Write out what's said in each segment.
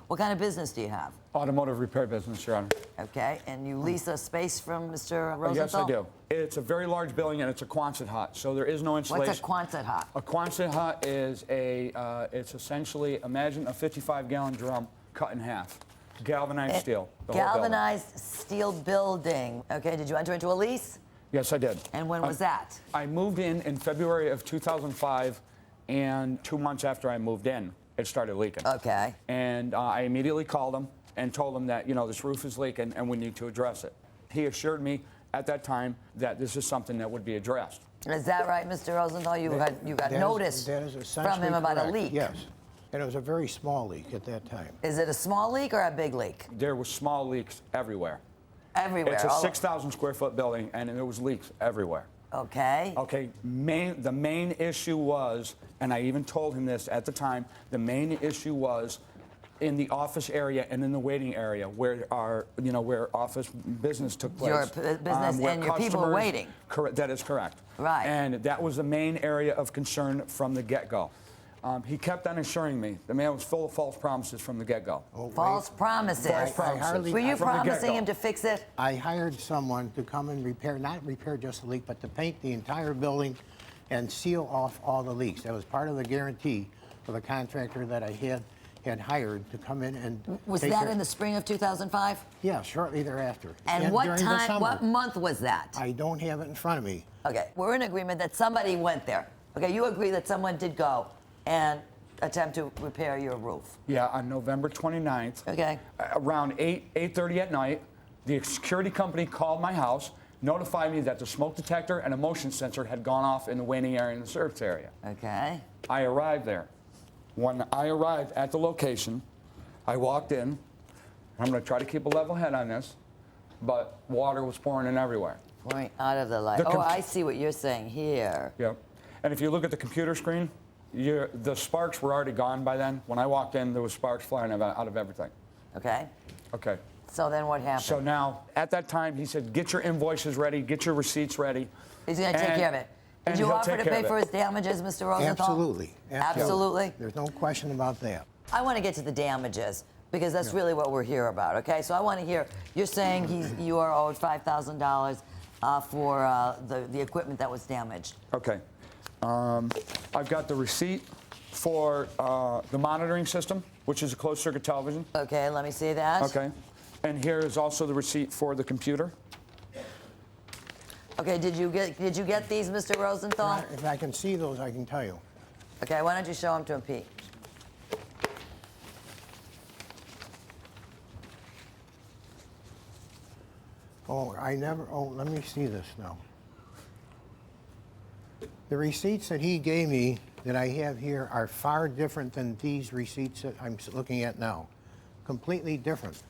What kind of business do you have? Automotive repair business, Your Honor. Okay, and you lease a space from Mr. Rosenthal? Yes, I do. It's a very large building, and it's a Quonset hut, so there is no insulation. What's a Quonset hut? A Quonset hut is it's essentially, imagine a 55-gallon drum cut in half. Galvanized steel. Galvanized steel building. Okay, did you enter into a lease? Yes, I did. And when was that? I moved in February of 2005, and 2 months after I moved in, it started leaking. Okay. And I immediately called him and told him that, this roof is leaking and we need to address it. He assured me at that time that this is something that would be addressed. Is that right, Mr. Rosenthal? You got notice from him about a leak? Yes. And it was a very small leak at that time. Is it a small leak or a big leak? There were small leaks everywhere. Everywhere? It's a 6,000 square foot building, and there was leaks everywhere. Okay. Okay, the main issue was, and I even told him this at the time, the main issue was in the office area and in the waiting area where where office business took place. Your business and your people were waiting. Correct, that is correct. Right. And that was the main area of concern from the get-go. He kept on assuring me. The man was full of false promises from the get-go. Oh, false promises. False promises. Were you From the promising get-go. him to fix it? I hired someone to come and repair, not repair just the leak, but to paint the entire building and seal off all the leaks. That was part of the guarantee for the contractor that I had hired to come in and Was that in the spring of 2005? Yeah, shortly thereafter. And what during the time, summer. what month was that? I don't have it in front of me. Okay, we're in agreement that somebody went there. Okay, you agree that someone did go and attempt to repair your roof. Yeah, on November 29th. Okay. Around 8:30 at night, the security company called my house, notified me that the smoke detector and a motion sensor had gone off in the waiting area and the service area. Okay. I arrived there. When I arrived at the location, I walked in. I'm going to try to keep a level head on this, but water was pouring in everywhere. Pouring out of the light. Oh, I see what you're saying here. Yep. And if you look at the computer screen, the sparks were already gone by then. When I walked in, there was sparks flying out of everything. Okay. Okay. So then what happened? So now, at that time, he said, get your invoices ready, get your receipts ready. He's going to take care of it. Did you offer to pay for his damages, Mr. Rosenthal? Absolutely. Absolutely? There's no question about that. I want to get to the damages because that's really what we're here about, okay? So I want to hear, you're saying you are owed $5,000 for the equipment that was damaged. Okay. I've got the receipt for the monitoring system, which is a closed circuit television. Okay, let me see that. Okay. And here is also the receipt for the computer. Okay, did you get these, Mr. Rosenthal? If I can see those, I can tell you. Okay, why don't you show them to him, Pete? Let me see this now. The receipts that he gave me that I have here are far different than these receipts that I'm looking at now. Completely different.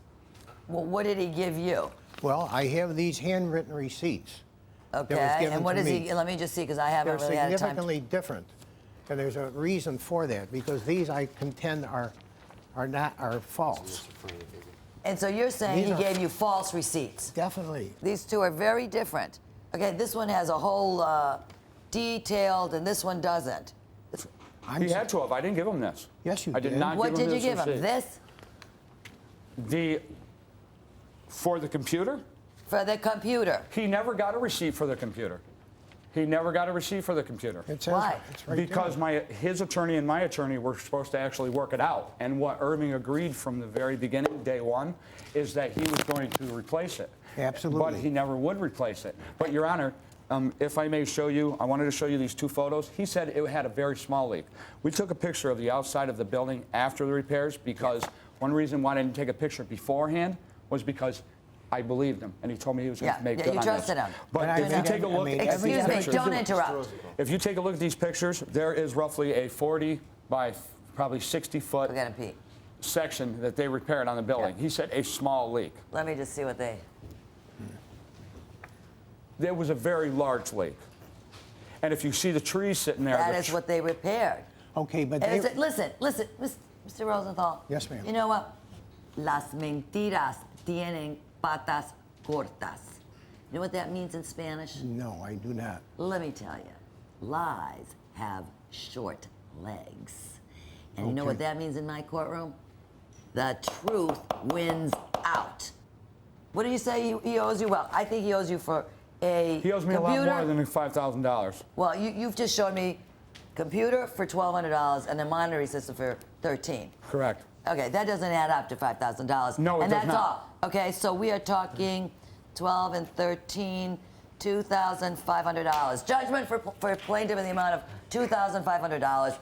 Well, what did he give you? Well, I have these handwritten receipts. Okay, and what is he? Let me just see, because I haven't They're really had time. significantly different, and there's a reason for that because these I contend are false. And so you're saying he gave you false receipts? Definitely. These two are very different. Okay, this one has a whole detailed, and this one doesn't. He had to have. I didn't give him this. Yes, you I did did. not What give him did you this give him? receipt. This? For the computer? For the computer. He never got a receipt for the computer. He never got a receipt for the computer. It says Why? It's right Because there. his attorney and my attorney were supposed to actually work it out. And what Irving agreed from the very beginning, day one, is that he was going to replace it. Absolutely. But he never would replace it. But, Your Honor, if I may show you, I wanted to show you these two photos. He said it had a very small leak. We took a picture of the outside of the building after the repairs because one reason why I didn't take a picture beforehand was because I believed him, and he told me he was going to make good on this. you trusted him. But if you take a look at Excuse these me, pictures, don't interrupt. if you take a look at these pictures, there is roughly a 40 by probably 60-foot Look at him, Pete. section that they repaired on the building. Yeah. He said a small leak. Let me just see what they... There was a very large leak. And if you see the trees sitting there... That is what they repaired. Okay, but And they... listen, Mr. Rosenthal. Yes, ma'am. You know what? Las mentiras tienen patas cortas. You know what that means in Spanish? No, I do not. Let me tell you. Lies have short legs. And you know Okay. what that means in my courtroom? the truth wins out. What do you say he owes you? Well, I think he owes you for a He owes me computer. a lot more than $5,000. Well, you've just showed me computer for $1,200 and a monitoring system for $13. Correct. Okay, that doesn't add up to $5,000. No, it and does that's not. all. Okay, so we are talking 12 and 13, $2,500. Judgment for plaintiff in the amount of $2,500